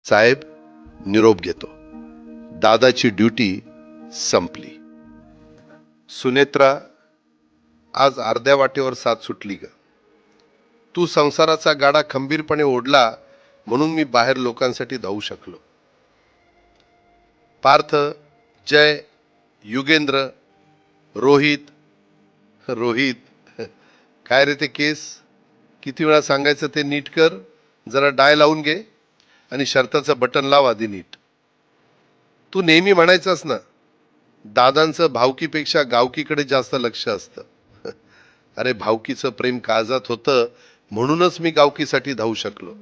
साहेब निरोप घेतो. दादाची ड्युटी संपली. सुनेत्रा, आज अर्ध्या वाटेवर साथ सुटली ग. तू संसाराचा गाडा खंबीरपणे ओढला म्हणून मी बाहेर लोकांसाठी धावू शकलो. पार्थ, जय, युगेंद्र, रोहित. रोहित काय रे ते केस? किती वेळा सांगायचं ते नीट कर. जरा डाय लावून घे आणि शर्टाचं बटन लाव आधी नीट. तू नेहमी म्हणायचंस ना, दादांचं भावकीपेक्षा गावकीकडे जास्त लक्ष असतं. अरे भावकीचं प्रेम काळजात होतं म्हणूनच मी गावकीसाठी धावू शकलो.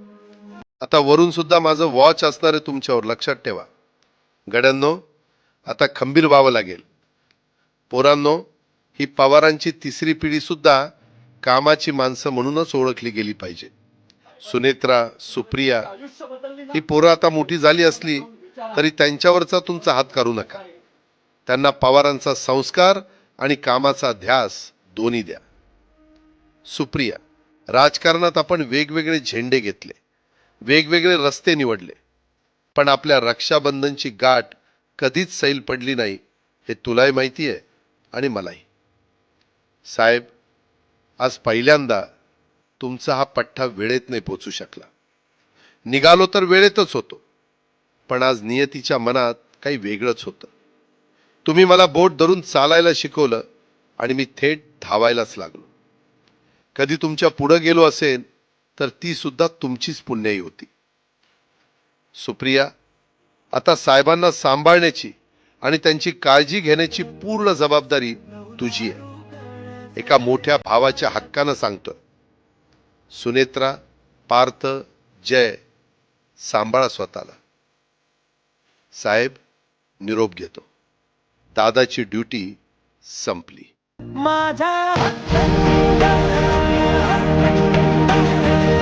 आता वरून सुद्धा माझं वॉच असणार आहे तुमच्यावर, लक्षात ठेवा. गड्यांनो, आता खंबीर व्हावं लागेल. पोरांनो, ही पवारांची तिसरी पिढी सुद्धा कामाची माणसं म्हणूनच ओळखली गेली पाहिजे. सुनेत्रा, सुप्रिया ही पोरं आता मोठी झाली असली तरी त्यांच्यावरचा तुमचा हात काढू नका. त्यांना पवारांचा संस्कार आणि कामाचा ध्यास दोन्ही द्या. सुप्रिया, राजकारणात आपण वेगवेगळे झेंडे घेतले, वेगवेगळे रस्ते निवडले, पण आपल्या रक्षाबंधनची गाठ कधीच सैल पडली नाही हे तुलाही माहिती आहे आणि मलाही. साहेब, आज पहिल्यांदा तुमचा हा पठ्ठा वेळेत नाही पोचू शकला. निघालो तर वेळेतच होतो, पण आज नियतीच्या मनात काही वेगळंच होतं. तुम्ही मला बोट धरून चालायला शिकवलं आणि मी थेट धावायलाच लागलो. कधी तुमच्या पुढे गेलो असेल तर ती सुद्धा तुमचीच पुण्याई होती. सुप्रिया, आता साहेबांना सांभाळण्याची आणि त्यांची काळजी घेण्याची पूर्ण जबाबदारी तुझी आहे. एका मोठ्या भावाच्या हक्कानं सांगतोय. सुनेत्रा, पार्थ, जय, सांभाळा स्वतःला. साहेब निरोप घेतो. दादाची ड्युटी संपली. माझा